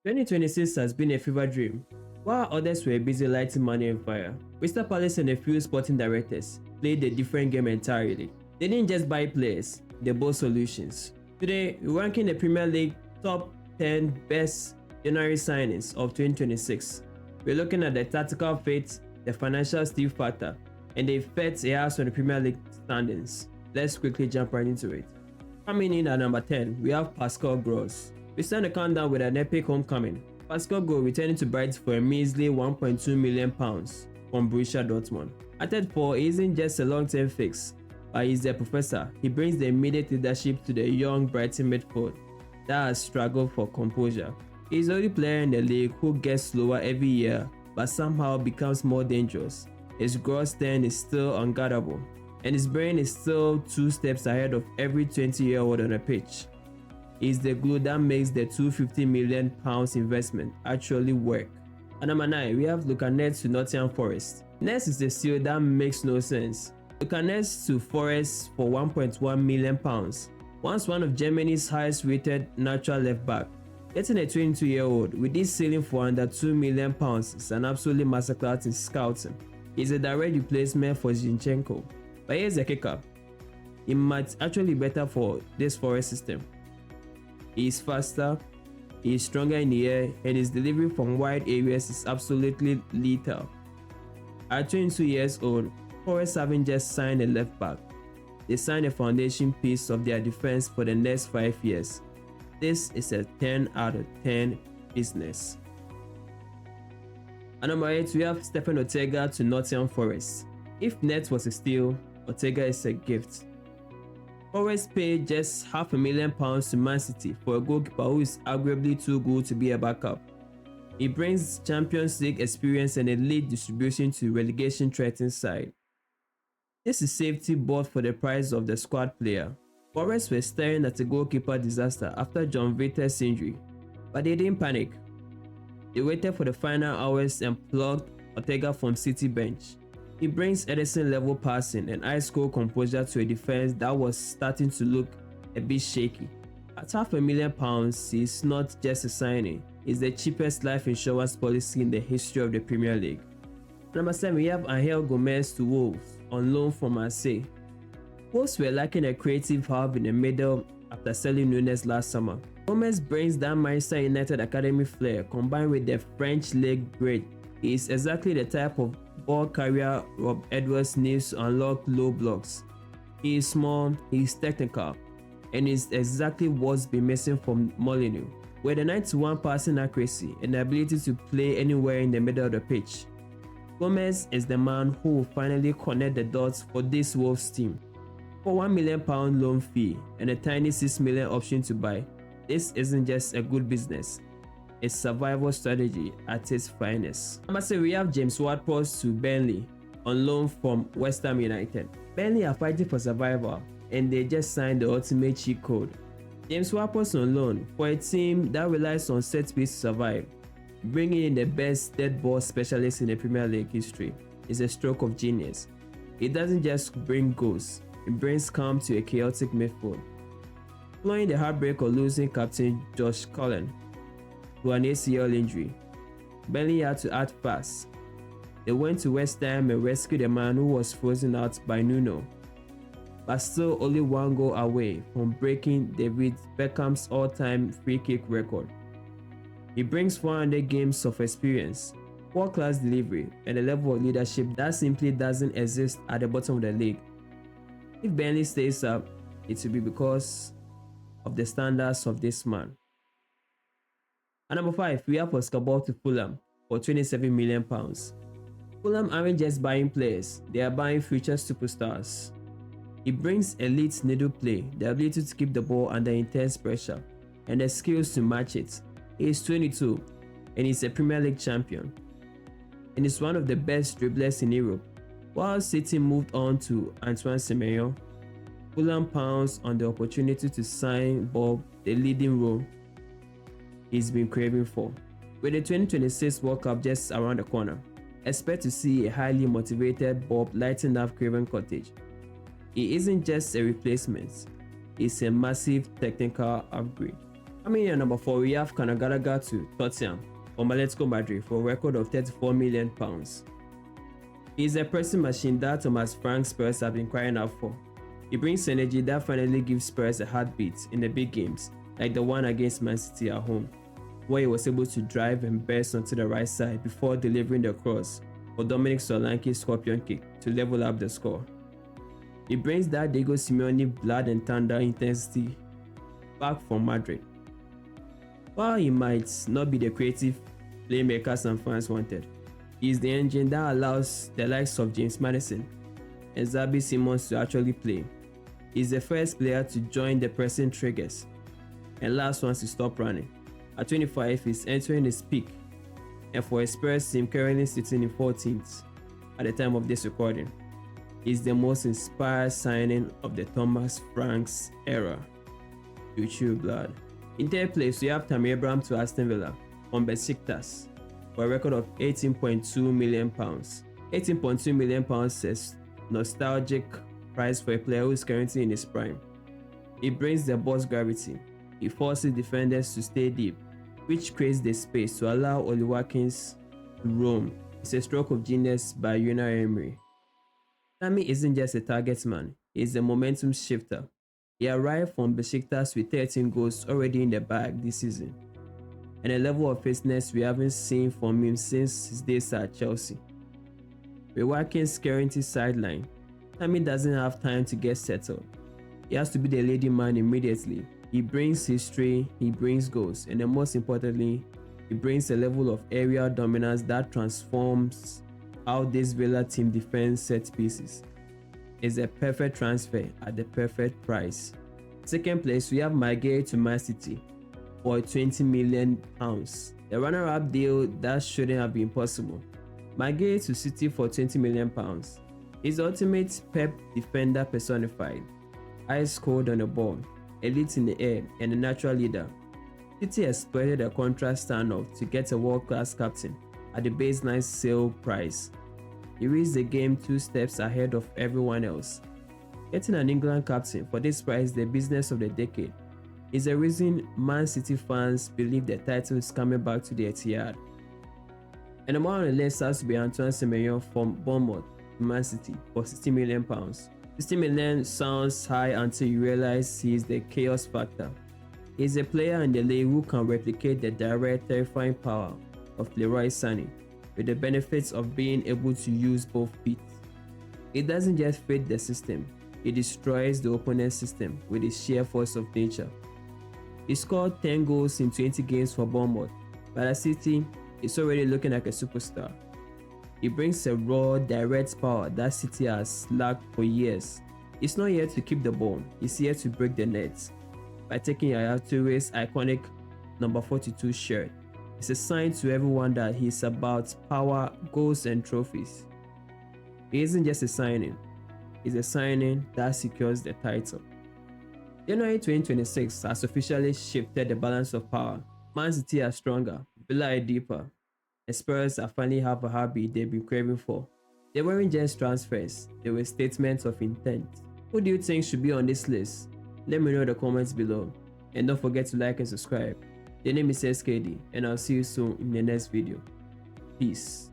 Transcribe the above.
2026 has been a fever dream. While others were busy lighting money and fire, Crystal Palace and a few sporting directors played a different game entirely. They didn't just buy players, they bought solutions. Today, we're ranking the Premier League top 10 best January signings of 2026. We're looking at the tactical fit, the financial steel factor, and the effects it has on the Premier League standings. Let's quickly jump right into it. Coming in at number 10, we have Pascal Gross. We start the countdown with an epic homecoming. Pascal Gross returning to Brighton for a measly £1.2 million from Borussia Dortmund. At third 4, he isn't just a long-term fix, but he's the professor. He brings the immediate leadership to the young Brighton midfield that has struggled for composure. He's the only player in the league who gets slower every year but somehow becomes more dangerous. His gross turn is still unguardable, and his brain is still 2 steps ahead of every 20-year-old on a pitch. He's the glue that makes the £250 million investment actually work. At number 9, we have Luka Nets to Nottingham Forest. Nets is the steal that makes no sense. Luka Nets to Forest for £1.1 million. Once one of Germany's highest rated natural left back. Getting a 22-year-old with this ceiling for under £2 million is an absolute masterclass in scouting. He's a direct replacement for Zinchenko. But here's the kicker. He might actually be better for this Forest system. He is faster, he is stronger in the air, and his delivery from wide areas is absolutely lethal. At 22 years old, Forest haven't just signed a left back, they signed a foundation piece of their defense for the next 5 years. This is a 10 out of 10 business. At number 8, we have Stephen Ortega to Nottingham Forest. If Nets was a steal, Ortega is a gift. Forest paid just £500,000 to Man City for a goalkeeper who is arguably too good to be a backup. He brings Champions League experience and elite distribution to relegation-threatened side. This is safety bought for the price of the squad player. Forest were staring at a goalkeeper disaster after John Vitter's injury, but they didn't panic. They waited for the final hours and plugged Ortega from City bench. He brings Edison-level passing and ice-cold composure to a defense that was starting to look a bit shaky. At £500,000, he's not just a signing, he's the cheapest life insurance policy in the history of the Premier League. Number 7, we have Angel Gomez to Wolves on loan from Marseille. Wolves were lacking a creative hub in the middle after selling Nunes last summer. Gomez brings that Manchester United Academy flair combined with the French league grit. He is exactly the type of ball carrier Rob Edwards needs to unlock low blocks. He is small, he is technical, and is exactly what's been missing from Molineux, with a 91 passing accuracy and the ability to play anywhere in the middle of the pitch. Gomez is the man who will finally connect the dots for this Wolves team. For £1 million loan fee and a tiny £6 million option to buy, this isn't just a good business, it's survival strategy at its finest. Number 6, we have James Ward-Prowse to Burnley on loan from West Ham United. Burnley are fighting for survival and they just signed the ultimate cheat code. James Ward-Prowse on loan for a team that relies on set piece to survive, bringing in the best dead ball specialist in the Premier League history is a stroke of genius. It doesn't just bring goals, it brings calm to a chaotic midfield. Following the heartbreak of losing captain Josh Cullen to an ACL injury, Burnley had to act fast. They went to West Ham and rescued a man who was frozen out by Nuno, but still only 1 goal away from breaking David Beckham's all-time free kick record. He brings 400 games of experience, world-class delivery, and a level of leadership that simply doesn't exist at the bottom of the league. If Burnley stays up, it will be because of the standards of this man. At number 5, we have Oscar Ball to Fulham for £27 million. Fulham aren't just buying players, they are buying future superstars. He brings elite needle play, the ability to keep the ball under intense pressure, and the skills to match it. He is 22 and he's a Premier League champion, and is one of the best dribblers in Europe. While City moved on to Antoine Semenyo, Fulham pounced on the opportunity to sign Bob the leading role he's been craving for. With the 2026 World Cup just around the corner, expect to see a highly motivated Bob lighting up Craven Cottage. He isn't just a replacement, he's a massive technical upgrade. Coming in at number 4, we have Kanagaraga to Tottenham from Atletico Madrid for a record of £34 million. He's a pressing machine that Thomas Frank's Spurs have been crying out for. He brings energy that finally gives Spurs a heartbeat in the big games, like the one against Man City at home, where he was able to drive and burst onto the right side before delivering the cross for Dominic Solanke's scorpion kick to level up the score. He brings that Diego Simeone blood and thunder intensity back from Madrid. While he might not be the creative playmaker some fans wanted, he is the engine that allows the likes of James Maddison and Xabi Simons to actually play. He is the first player to join the pressing triggers and last ones to stop running. At 25, he's entering his peak, and for a Spurs team currently sitting in 14th at the time of this recording, he's the most inspired signing of the Thomas Franks era. True blood. In third place, we have Tammy Abraham to Aston Villa from Besiktas for a record of £18.2 million. £18.2 million is nostalgic price for a player who is currently in his prime. He brings the boss gravity. He forces defenders to stay deep, which creates the space to allow Oli Watkins to roam. It's a stroke of genius by Unai Emery. Tammy isn't just a target man, he's a momentum shifter. He arrived from Besiktas with 13 goals already in the bag this season, and a level of fitness we haven't seen from him since his days at Chelsea. With Watkins currently sidelined, Tammy doesn't have time to get settled. He has to be the leading man immediately. He brings history, he brings goals, and then most importantly, he brings a level of aerial dominance that transforms how this Villa team defends set pieces. It's a perfect transfer at the perfect price. Second place, we have Maguire to Man City for £20 million. The runner-up deal that shouldn't have been possible. Maguire to City for £20 million. He's the ultimate Pep defender personified. Ice cold on the ball, elite in the air, and a natural leader. City exploited a contract standoff to get a world-class captain at the baseline sale price. He reached the game 2 steps ahead of everyone else. Getting an England captain for this price, the business of the decade, is the reason Man City fans believe the title is coming back to the Etihad. And the man on the list has to be Antoine Semenyo from Bournemouth to Man City for £60 million. £60 million sounds high until you realize he is the chaos factor. He is a player in the league who can replicate the direct, terrifying power of Leroy Sané, with the benefits of being able to use both feet. It doesn't just fit the system, it destroys the opponent's system with the sheer force of nature. He scored 10 goals in 20 games for Bournemouth, but at City, he's already looking like a superstar. He brings a raw, direct power that City has lacked for years. He's not here to keep the ball, he's here to break the nets. By taking Yaya Touré's iconic number 42 shirt, it's a sign to everyone that he's about power, goals, and trophies. He isn't just a signing, it's a signing that secures the title. January 2026 has officially shifted the balance of power. Man City are stronger, Villa are deeper, and Spurs are finally have a heartbeat they've been craving for. They weren't just transfers, they were statements of intent. Who do you think should be on this list? Let me know in the comments below, and don't forget to like and subscribe. The name is SKD, and I'll see you soon in the next video. Peace.